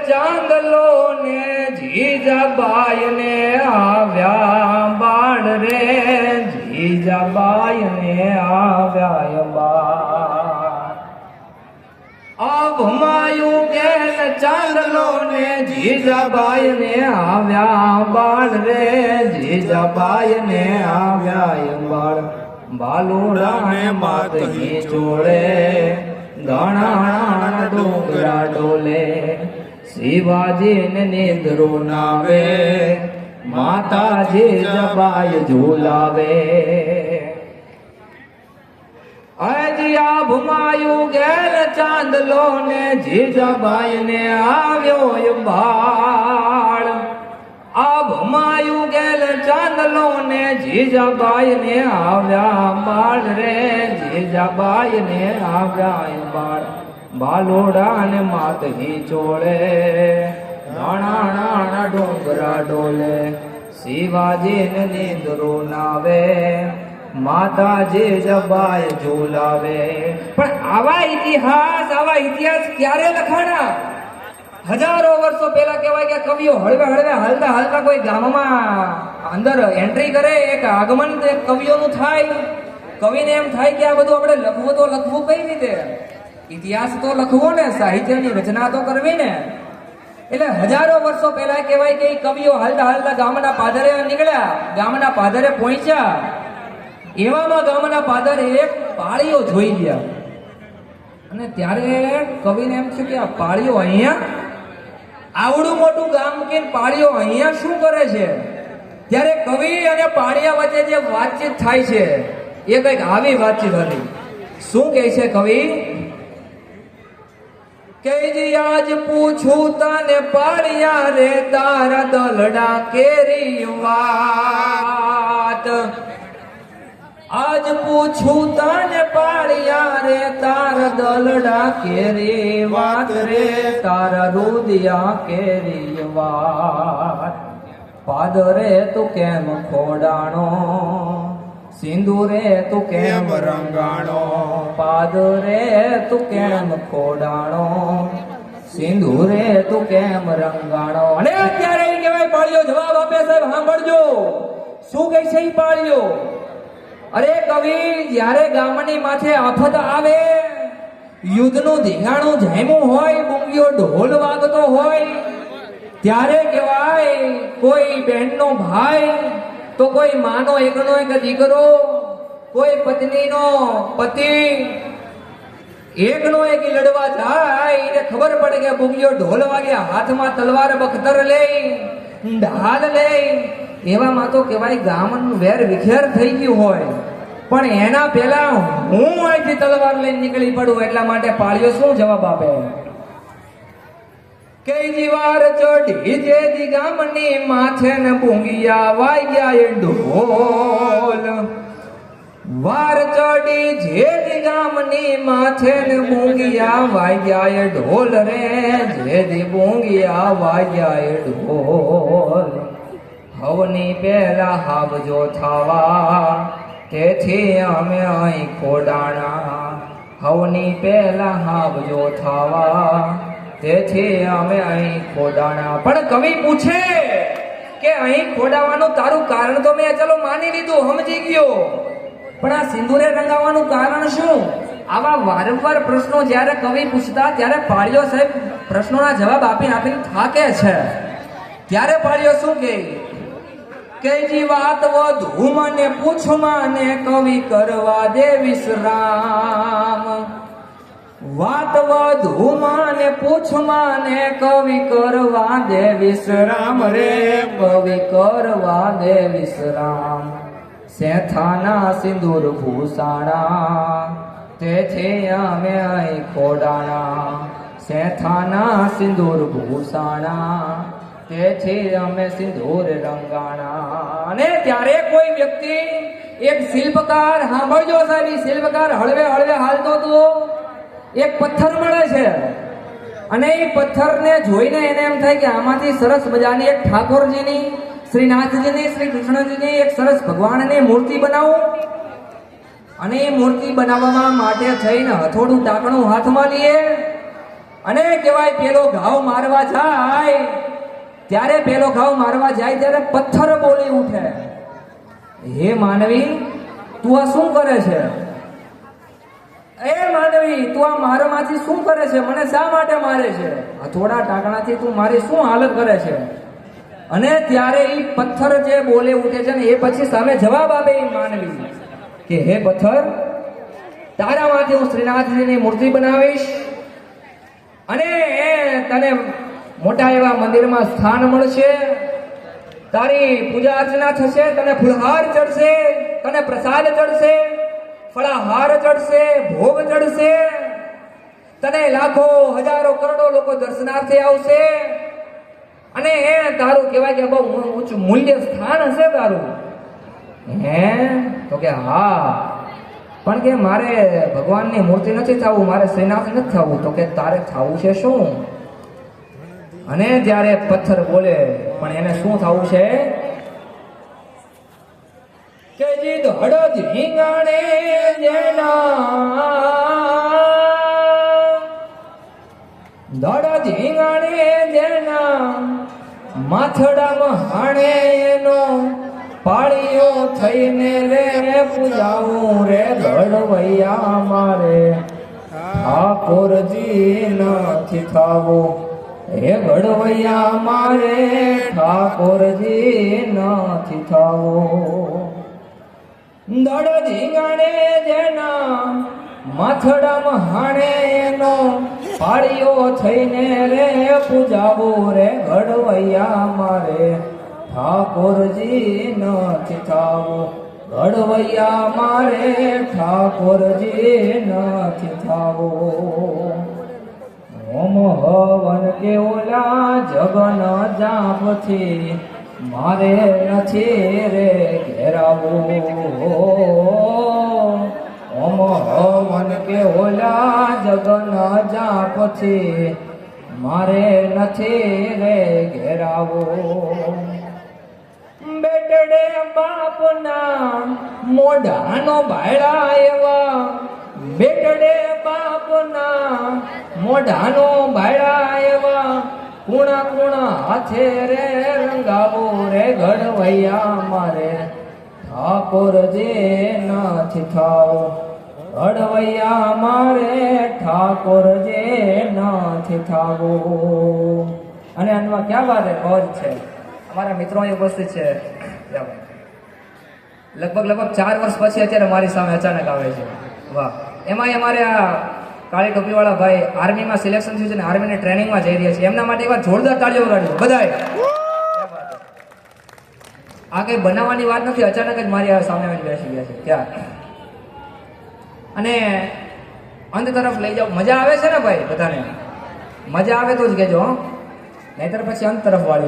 ચાંદલો ને જીજાબાઈ ને આવ્યા બાળ રે, જીજાબાઈ ને આવ્યા બાળ. આ ભમાયું ગેલ ચાંદલો ને જીજાબાઈ ને આવ્યા બાળ રે, જીજાબાઈ ને આવ્યા બાળ. બાલુડાને માતની જોડે ગણાણા ડોંગરા ડોલે, શિવાજી ને નિંદરો નાવે, માતાજી જબાઈ ઝુલાવે. હજી આ ભમાયું ગેલ ચાંદલો ને જીજાબાઈ ને આવ્યો બાળ. આ ભમાયું ગેલ ચાંદલો ને જીજાબાઈ ને આવ્યા બાળ રે, જીજાબાઈ ને આવ્યા બાળ. બાલોડા ને માતહી ચોળે નાણા ડોંગરા ડોલે, શિવાજી ને નિંદરો નાવે, માતાજી જબાઈ ઝુલાવે. પણ આવા ઇતિહાસ ક્યારે લખાણા? હજારો વર્ષો પહેલા કહેવાય કે કવિઓ હળવે હળવે હાલતા હાલતા કોઈ ગામમાં અંદર એન્ટ્રી કરે, એક આગમન કવિઓનું થાય. કવિને એમ થાય કે આ બધું આપણે લખવું કઈ રીતે? ઇતિહાસ તો લખવો ને, સાહિત્યની રચના તો કરવી ને. એટલે હજારો વર્ષો પહેલા કહેવાય કે કવિઓ હાલતા હાલતા ગામના પાદરે નીકળ્યા, ગામના પાદરે પહોંચ્યા. એવામાં ગામના પાદરે એક પાળીઓ જોઈ ગયા અને ત્યારે કવિને એમ થયું કે આ પાળીઓ અહીંયા, આવડું મોટું ગામ કે પાળીઓ અહીંયા શું કરે છે? ત્યારે કવિ અને પાળિયા વચ્ચે જે વાતચીત થાય છે એ કઈક આવી વાતચીત હતી. શું કહે છે કવિ? કે જી આજ પૂછું તને પાળિયા રે, તારા દલડા કેરી વાત. આજ પૂછું તને પાળિયા રે, તારા દલડા કેરી વાત રે, તારા રુદિયા કેરી વાત. પાદરે તું કેમ ખોડાણો, સિંદૂરે તું કેમ રંગાણો, પાદરે તું કેમ ખોડાણો, સિંદૂરે તું કેમ રંગાણો. અને અત્યારે એ કહેવાય પાળીઓ જવાબ આપે, સાહેબ સાંભળજો શું કહે છે એ પાળીઓ. અરે કવિ, જ્યારે ગામની માથે આફત આવે, યુદ્ધનું ધીંગાણું જામ્યું હોય, બુંગીઓ ઢોલ વાગતો હોય, ત્યારે કહેવાય કોઈ બહેનનો ભાઈ તો કોઈ માનો એકનો એક દીકરો, કોઈ પત્નીનો પતિ એકનો એક લડવા જાય એને ખબર પડે કે બુંગીઓ ઢોલ વાગ્યા, હાથમાં તલવાર બખ્તર લઈ ઢાલ લઈ. એવામાં તો કહેવાય ગામનું વેર વિખેર થઈ ગયું હોય, પણ એના પહેલા હું અહીંથી તલવાર લઈને નીકળી પડું. એટલા માટે પાળીઓ શું જવાબ આપે? કે જીવાર ચઢી જે દી ગામની માથે ને બુંગિયા વાગ્યા એ ઢોલ. વાર ચડી જે દી ગામની માથે ને બુંગિયા વાગ્યા એ ઢોલ રે, જે દી બુંગિયા વાગ્યા એ ઢોલ. હવની પહેલા હાવજો થાવા, તેથી અમે અહીં ખોડાણા. હવની પહેલા હાવજો થાવા, તેથી અમે અહીં ખોડાણા. પણ કવિ પૂછે કે અહીં ખોડાવાનું તારું કારણ તો મેં ચલો માની લીધું, સમજી ગયો, પણ આ સિંદૂરે રંગાવાનું કારણ શું? આવા વારંવાર પ્રશ્નો જ્યારે કવિ પૂછતા ત્યારે પાળીઓ સાહેબ પ્રશ્નોના જવાબ આપીને થાકે છે. ત્યારે પાળીઓ શું કહે કે જી વાત વધુ મને પૂછ માને, કવિ કરવા દે વિશ્રામ. વાત વધુ માને પૂછ માને, કવિ કરવા દે વિશ્રામ રે, કવિ કરવા દે વિશ્રામ. શેથાના સિંદૂર ભૂષાણા, તેથી અમે અહીં ખોડાણા. શેથાના સિંદૂર ભૂષાણા, તેથી અમે સિંદૂર રંગાણા. અને ત્યારે કોઈ વ્યક્તિ, એક શિલ્પકાર, સાંભળજો સાહેબ, શિલ્પકાર હળવે હળવે હાલતો હતો, એક પથ્થર મળે છે અને એ પથ્થરને જોઈને એને એમ થાય કે આમાંથી સરસ મજાની એક ઠાકોરજીની, શ્રીનાથજીની, શ્રી કૃષ્ણજીની એક સરસ ભગવાનની મૂર્તિ બનાવું. અને એ મૂર્તિ બનાવવા માટે થઈને હથોડું ટાંકણું હાથમાં લઈએ અને કહેવાય પેલો ઘાવ મારવા જાય ત્યારે પેલો ઘાવ મારવા જાય ત્યારે પથ્થર બોલી ઉઠે, હે માનવી તું આ શું કરે છે? એ માનવી તું આ મારામાંથી શું કરે છે? મને શા માટે મારે છે? આ થોડા ટાંકણાથી તું મારી શું હાલત કરે છે? અને ત્યારે એ પથ્થર જે બોલે ઉઠે છે ને એ પછી સામે જવાબ આપે એ માનવી કે હે પથ્થર, તારામાંથી હું શ્રીનાથજીની મૂર્તિ બનાવીશ અને તને મોટા એવા મંદિરમાં સ્થાન મળશે, તારી પૂજા અર્ચના થશે, તને ફૂલહાર ચડશે, તને પ્રસાદ ચડશે, ફળાહાર ચડશે, ભોગ ચડશે, તને લાખો હજારો કરોડો લોકો દર્શનાર્થે આવશે અને તારું કહેવાય કે બહુ ઊંચું મૂલ્ય સ્થાન હશે તારું. હે તો કે હા, પણ કે મારે ભગવાનની મૂર્તિ નથી થવું, મારે શ્રીનાથ નથી થવું. તો કે તારે થવું છે શું? અને જ્યારે પથ્થર બોલે પણ એને શું થવું છે કે જીદ હળદ હિંગાણે જેના દડદ હિંગાણે જેના માથડામાં હાણે એનો પાળીઓ થઈને રે પૂજાવું રે ઘડવૈયા મારે ઠાકોરજી નથી થાવું, હે ઘડવૈયા મારે ઠાકોરજી નથી થાવું. દડ ધીંગાણે જેના માથડામાં હાણે એનો પાળીઓ થઈને રે પૂજાવું રે ઘડવૈયા મારે ઠાકોરજી નથી થાવું, ઘડવૈયા મારે ઠાકોરજી નથી થાવું. ઓમ હવન કે ઓલા જગન જાપથી મારે નથી રે ઘેરાવું. ઓમ હવન કે ઓલા જગન જાપથી મારે નથી રે ઘેરાવું. બેટડે બાપના મોઢાનો ભાયડા એવા, બેટડે બાપના મોઢાનો ભાયડા એવા કુણા કુણા હાથે રે રંગાવો રે ઘડવૈયા મારે ઠાકોરજી નથી થાવું, ઘડવૈયા મારે ઠાકોરજી નથી થાવું. અને આમાં ક્યાં વાત મોજ છે, અમારા મિત્રો અહીં ઉપસ્થિત છે, લગભગ 4 વર્ષ પછી અત્યારે મારી સામે અચાનક આવે છે. વાહ! એમાંય અમારે આ કાળી ટોપીવાળા ભાઈ આર્મીમાં સિલેક્શન થયું છે ને આર્મીની ટ્રેનિંગમાં જઈ રહ્યા છે, એમના માટે એકવાર જોરદાર તાળીઓ વગાડજો બધાએ. આ કંઈ બનાવવાની વાત નથી, અચાનક જ મારી આ સામે આવીને બેસી ગયા છે ત્યાં. અને અંત તરફ લઈ જાઓ. મજા આવે છે ને ભાઈ? બધાને મજા આવે તો જ કહેજો, નહીતર પછી અંત તરફ વાળી